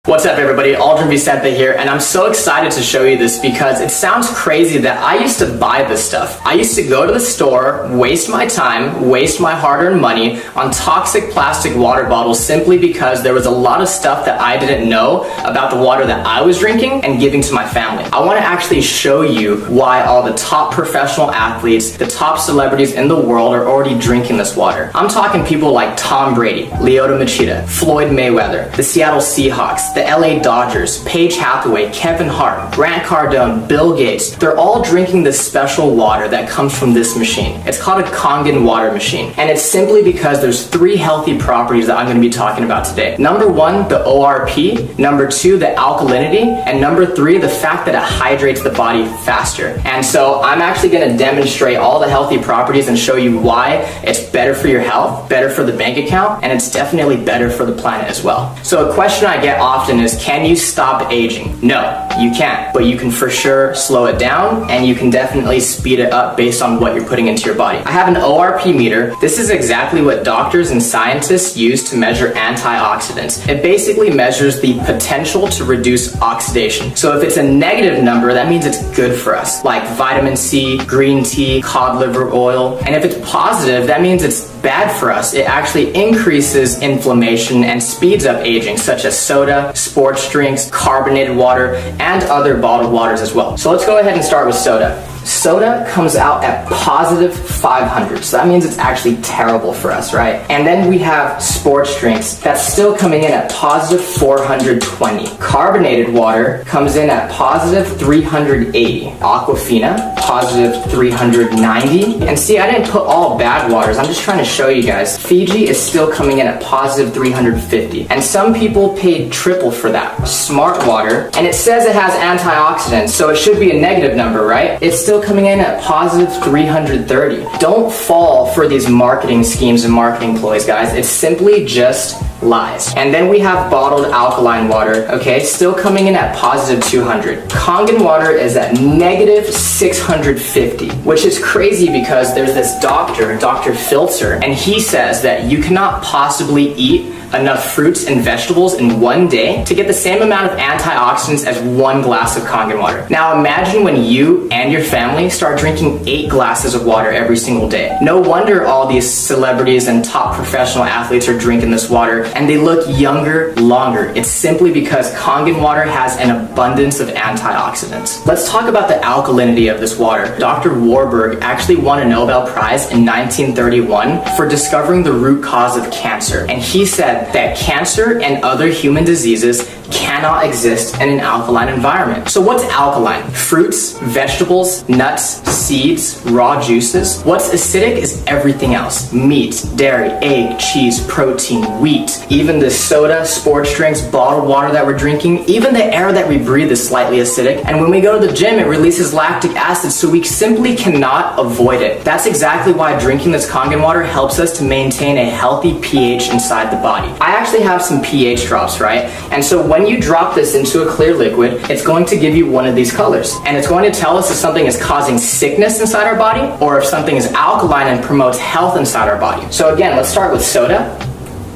What's up everybody, Aldrin Vicente here, and I'm so excited to show you this because it sounds crazy that I used to buy this stuff. I used to go to the store, waste my time, waste my hard-earned money on toxic plastic water bottles simply because there was a lot of stuff that I didn't know about the water that I was drinking and giving to my family. I want to actually show you why all the top professional athletes, the top celebrities in the world are already drinking this water. I'm talking people like Tom Brady, Lyoto Machida, Floyd Mayweather, the Seattle Seahawks, the LA Dodgers, Paige Hathaway, Kevin Hart, Grant Cardone, Bill Gates. They're all drinking this special water that comes from this machine. It's called a Kangen water machine, and it's simply because there's 3 healthy properties that I'm going to be talking about today. Number 1, the ORP. Number 2, the alkalinity. And number 3, the fact that it hydrates the body faster. And so I'm actually going to demonstrate all the healthy properties and show you why it's better for your health, better for the bank account, and it's definitely better for the planet as well. So a question I get often is, can you stop aging? No, you can't, but you can for sure slow it down, and you can definitely speed it up based on what you're putting into your body. I have an ORP meter. This is exactly what doctors and scientists use to measure antioxidants. It basically measures the potential to reduce oxidation. So if it's a negative number, that means it's good for us, like vitamin C, green tea, cod liver oil. And if it's positive, that means it's bad for us. It actually increases inflammation and speeds up aging, such as soda, sports drinks, carbonated water, and other bottled waters as well. So let's go ahead and start with soda. Soda comes out at positive 500, so that means it's actually terrible for us, right? And then we have sports drinks that's still coming in at positive 420. Carbonated water comes in at positive 380. Aquafina, positive 390. And see, I didn't put all bad waters, I'm just trying to show you guys. Fiji is still coming in at positive 350. And some people paid triple for that. Smart water, and it says it has antioxidants, so it should be a negative number, right? It's still coming in at positive 330. Don't fall for these marketing schemes and marketing ploys, guys. It's simply just lies. And then we have bottled alkaline water, okay, still coming in at positive 200. Kangen water is at negative 650, which is crazy because there's this doctor, Dr. Filter, and he says that you cannot possibly eat enough fruits and vegetables in one day to get the same amount of antioxidants as 1 glass of Kangen water. Now imagine when you and your family start drinking 8 glasses of water every single day. No wonder all these celebrities and top professional athletes are drinking this water and they look younger longer. It's simply because Kangen water has an abundance of antioxidants. Let's talk about the alkalinity of this water. Dr. Warburg actually won a Nobel Prize in 1931 for discovering the root cause of cancer, and he said that cancer and other human diseases cannot exist in an alkaline environment. So what's alkaline? Fruits, vegetables, nuts, seeds, raw juices. What's acidic is everything else. Meat, dairy, egg, cheese, protein, wheat. Even the soda, sports drinks, bottled water that we're drinking, even the air that we breathe is slightly acidic. And when we go to the gym, it releases lactic acid, so we simply cannot avoid it. That's exactly why drinking this Kangen water helps us to maintain a healthy pH inside the body. I actually have some pH drops, right? And so when you drop this into a clear liquid, it's going to give you one of these colors. And it's going to tell us if something is causing sickness inside our body or if something is alkaline and promotes health inside our body. So again, let's start with soda,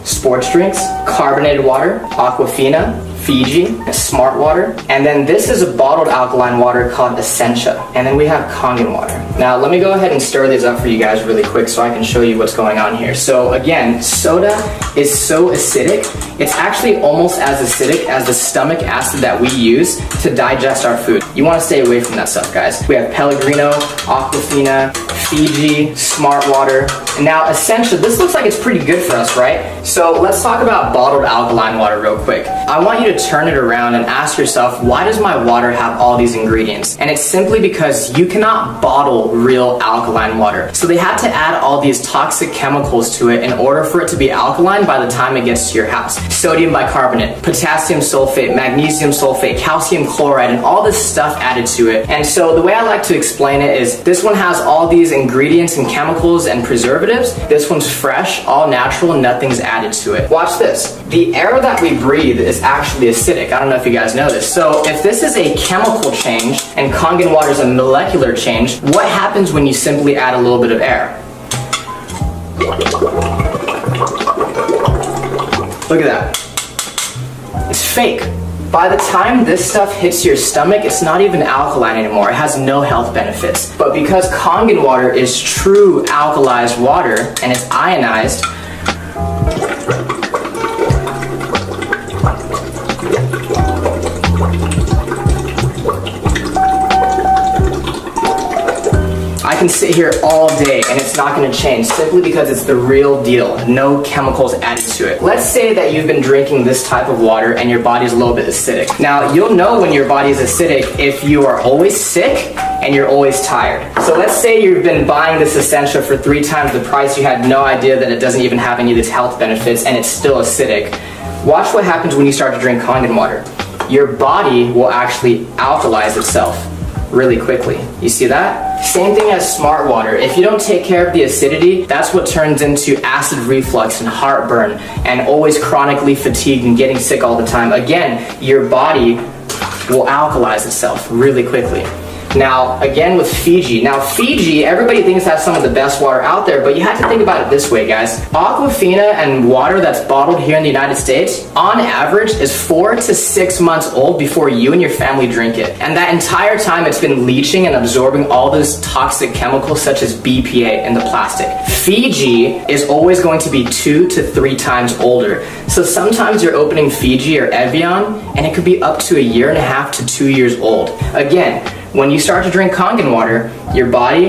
sports drinks, carbonated water, Aquafina, Fiji, smart water, and then this is a bottled alkaline water called Essentia, and then we have Kangen water. Now let me go ahead and stir these up for you guys really quick so I can show you what's going on here. So again, soda is so acidic, it's actually almost as acidic as the stomach acid that we use to digest our food. You want to stay away from that stuff, guys. We have Pellegrino, Aquafina, Fiji, smart water, and now Essentia. This looks like it's pretty good for us, right? So let's talk about bottled alkaline water real quick. I want you to turn it around and ask yourself, why does my water have all these ingredients? And it's simply because you cannot bottle real alkaline water. So they had to add all these toxic chemicals to it in order for it to be alkaline by the time it gets to your house. Sodium bicarbonate, potassium sulfate, magnesium sulfate, calcium chloride, and all this stuff added to it. And so the way I like to explain it is this one has all these ingredients and chemicals and preservatives. This one's fresh, all natural, and nothing's added to it. Watch this. The air that we breathe is actually acidic. I don't know if you guys know this. So if this is a chemical change and Kangen water is a molecular change, what happens when you simply add a little bit of air? Look at that. It's fake. By the time this stuff hits your stomach, it's not even alkaline anymore. It has no health benefits. But because Kangen water is true alkalized water and it's ionized, I can sit here all day and it's not going to change simply because it's the real deal. No chemicals added to it. Let's say that you've been drinking this type of water and your body's a little bit acidic. Now, you'll know when your body is acidic if you are always sick and you're always tired. So let's say you've been buying this essential for 3 times the price. You had no idea that it doesn't even have any of these health benefits and it's still acidic. Watch what happens when you start to drink Kangen water. Your body will actually alkalize itself really quickly. You see that? Same thing as smart water. If you don't take care of the acidity, that's what turns into acid reflux and heartburn and always chronically fatigued and getting sick all the time. Again, your body will alkalize itself really quickly. Now, again with Fiji. Now, Fiji, everybody thinks that's some of the best water out there, but you have to think about it this way, guys. Aquafina and water that's bottled here in the United States, on average, is 4 to 6 months old before you and your family drink it. And that entire time, it's been leaching and absorbing all those toxic chemicals such as BPA in the plastic. Fiji is always going to be 2 to 3 times older. So sometimes you're opening Fiji or Evian, and it could be up to 1.5 to 2 years old. Again, when you start to drink Kangen water, your body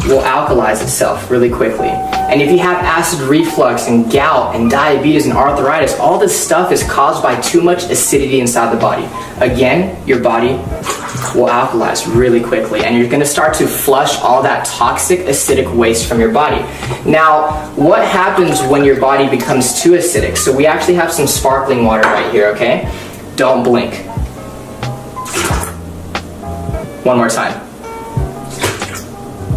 will alkalize itself really quickly. And if you have acid reflux and gout and diabetes and arthritis, all this stuff is caused by too much acidity inside the body. Again, your body will alkalize really quickly and you're going to start to flush all that toxic acidic waste from your body. Now, what happens when your body becomes too acidic? So we actually have some sparkling water right here, okay? Don't blink. One more time.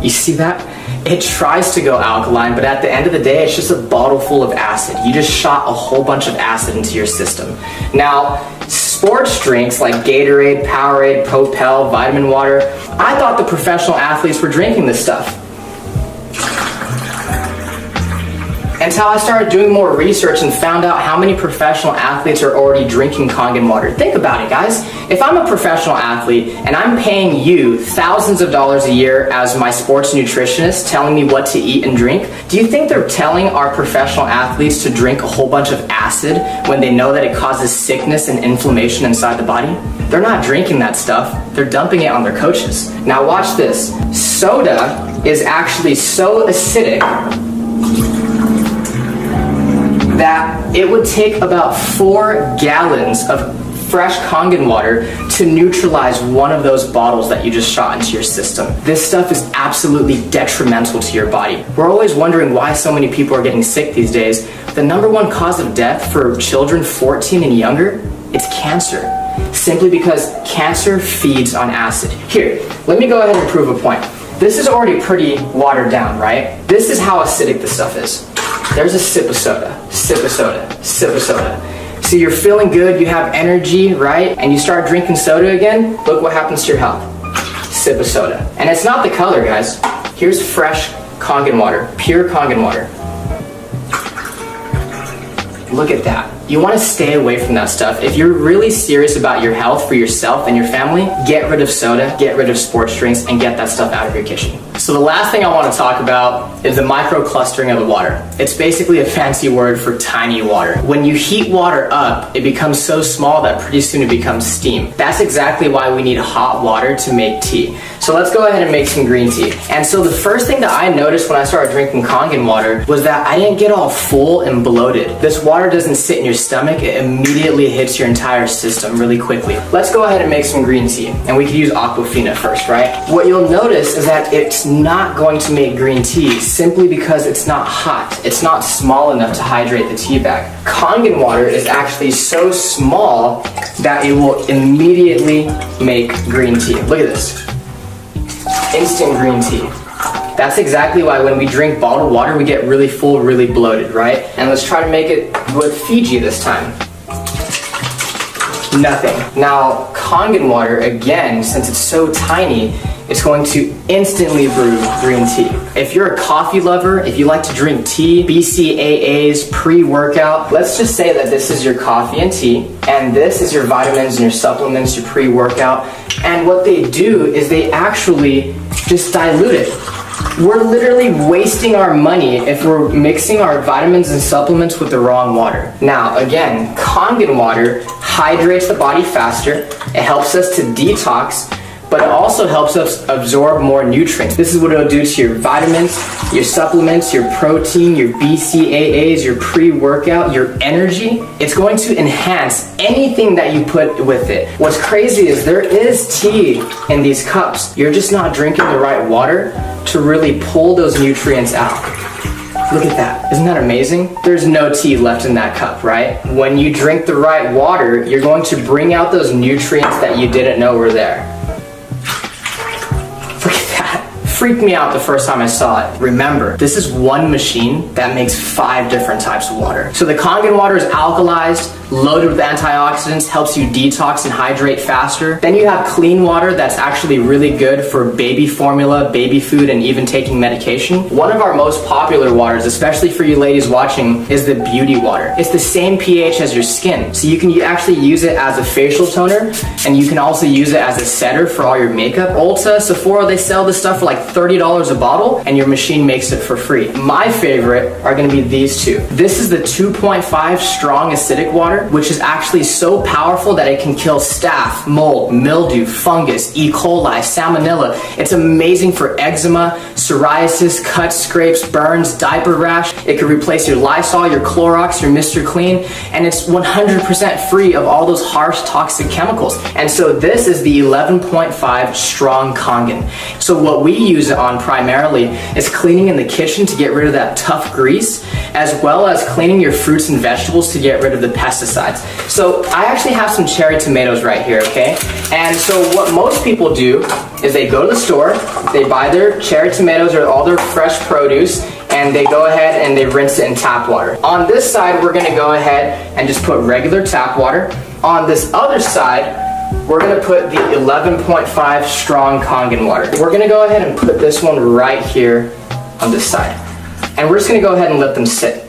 You see that? It tries to go alkaline, but at the end of the day, it's just a bottle full of acid. You just shot a whole bunch of acid into your system. Now, sports drinks like Gatorade, Powerade, Propel, vitamin water, I thought the professional athletes were drinking this stuff. Until I started doing more research and found out how many professional athletes are already drinking Kangen water. Think about it, guys. If I'm a professional athlete and I'm paying you thousands of dollars a year as my sports nutritionist telling me what to eat and drink, do you think they're telling our professional athletes to drink a whole bunch of acid when they know that it causes sickness and inflammation inside the body? They're not drinking that stuff. They're dumping it on their coaches. Now watch this. Soda is actually so acidic that it would take about 4 gallons of fresh Kangen water to neutralize one of those bottles that you just shot into your system. This stuff is absolutely detrimental to your body. We're always wondering why so many people are getting sick these days. The #1 cause of death for children 14 and younger, it's cancer. Simply because cancer feeds on acid. Here, let me go ahead and prove a point. This is already pretty watered down, right? This is how acidic this stuff is. There's a sip of soda, sip of soda, sip of soda. So you're feeling good, you have energy, right? And you start drinking soda again, look what happens to your health. Sip of soda. And it's not the color, guys. Here's fresh Kangen water, pure Kangen water. Look at that. You want to stay away from that stuff. If you're really serious about your health for yourself and your family, get rid of soda, get rid of sports drinks, and get that stuff out of your kitchen. So the last thing I want to talk about is the microclustering of the water. It's basically a fancy word for tiny water. When you heat water up, it becomes so small that pretty soon it becomes steam. That's exactly why we need hot water to make tea. So let's go ahead and make some green tea. And so the first thing that I noticed when I started drinking Kangen water was that I didn't get all full and bloated. This water doesn't sit in your stomach, it immediately hits your entire system really quickly. Let's go ahead and make some green tea. And we could use Aquafina first, right? What you'll notice is that it's not going to make green tea simply because it's not hot. It's not small enough to hydrate the tea bag. Kangen water is actually so small that it will immediately make green tea. Look at this. Instant green tea. That's exactly why when we drink bottled water, we get really full, really bloated, right? And let's try to make it with Fiji this time. Nothing. Now, Kangen water, again, since it's so tiny, it's going to instantly brew green tea. If you're a coffee lover, if you like to drink tea, BCAAs, pre-workout, let's just say that this is your coffee and tea, and this is your vitamins and your supplements, your pre-workout, and what they do is they actually just dilute it. We're literally wasting our money if we're mixing our vitamins and supplements with the wrong water. Now, again, Kangen water hydrates the body faster, it helps us to detox, but it also helps us absorb more nutrients. This is what it'll do to your vitamins, your supplements, your protein, your BCAAs, your pre-workout, your energy. It's going to enhance anything that you put with it. What's crazy is there is tea in these cups. You're just not drinking the right water to really pull those nutrients out. Look at that. Isn't that amazing? There's no tea left in that cup, right? When you drink the right water, you're going to bring out those nutrients that you didn't know were there. Freaked me out the first time I saw it. Remember, this is one machine that makes 5 different types of water. So the Kangen water is alkalized, loaded with antioxidants, helps you detox and hydrate faster. Then you have clean water that's actually really good for baby formula, baby food, and even taking medication. One of our most popular waters, especially for you ladies watching, is the beauty water. It's the same pH as your skin. So you can actually use it as a facial toner, and you can also use it as a setter for all your makeup. Ulta, Sephora, they sell this stuff for like $30 a bottle, and your machine makes it for free. My favorite are gonna be these two. This is the 2.5 strong acidic water, which is actually so powerful that it can kill staph, mold, mildew, fungus, E. coli, salmonella. It's amazing for eczema, psoriasis, cuts, scrapes, burns, diaper rash. It can replace your Lysol, your Clorox, your Mr. Clean, and it's 100% free of all those harsh toxic chemicals. And so this is the 11.5 strong Kangen. So what we use it on primarily is cleaning in the kitchen to get rid of that tough grease, as well as cleaning your fruits and vegetables to get rid of the pesticides. So I actually have some cherry tomatoes right here, okay? And so what most people do is they go to the store, they buy their cherry tomatoes or all their fresh produce, and they go ahead and they rinse it in tap water. On this side, we're gonna go ahead and just put regular tap water. On this other side, we're gonna put the 11.5 strong Kangen water. We're gonna go ahead and put this one right here on this side. And we're just gonna go ahead and let them sit.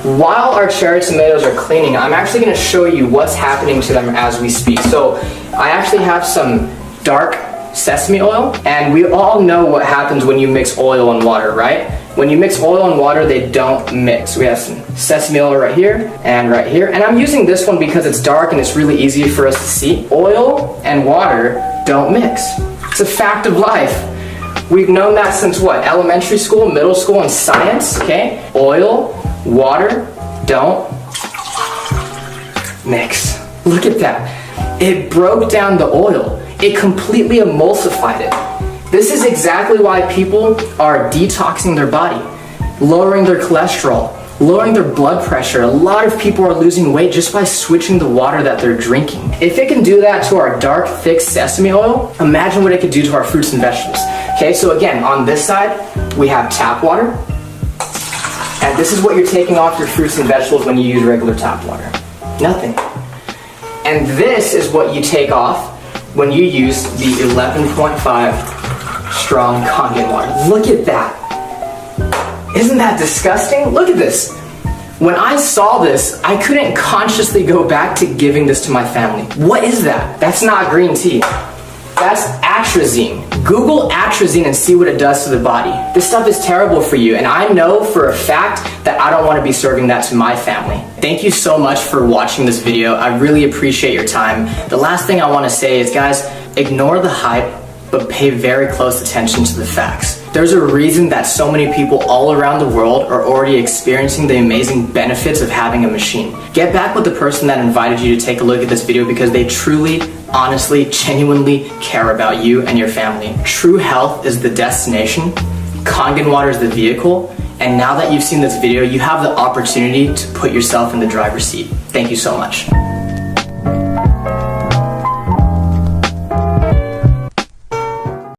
While our cherry tomatoes are cleaning, I'm actually gonna show you what's happening to them as we speak. So I actually have some dark sesame oil, and we all know what happens when you mix oil and water, right? When you mix oil and water, they don't mix. We have some sesame oil right here, and I'm using this one because it's dark and it's really easy for us to see. Oil and water don't mix. It's a fact of life. We've known that since what? Elementary school, middle school, and science, okay? Oil, water, don't mix. Look at that. It broke down the oil. It completely emulsified it. This is exactly why people are detoxing their body, lowering their cholesterol, lowering their blood pressure. A lot of people are losing weight just by switching the water that they're drinking. If it can do that to our dark, thick sesame oil, imagine what it could do to our fruits and vegetables. Okay, so again, on this side, we have tap water. And this is what you're taking off your fruits and vegetables when you use regular tap water. Nothing. And this is what you take off when you use the 11.5 strong Kangen water. Look at that. Isn't that disgusting? Look at this. When I saw this, I couldn't consciously go back to giving this to my family. What is that? That's not green tea. That's atrazine. Google atrazine and see what it does to the body. This stuff is terrible for you, and I know for a fact that I don't want to be serving that to my family. Thank you so much for watching this video. I really appreciate your time. The last thing I want to say is, guys, ignore the hype, but pay very close attention to the facts. There's a reason that so many people all around the world are already experiencing the amazing benefits of having a machine. Get back with the person that invited you to take a look at this video because they truly, honestly, genuinely care about you and your family. True health is the destination, Kangen water is the vehicle, and now that you've seen this video, you have the opportunity to put yourself in the driver's seat. Thank you so much.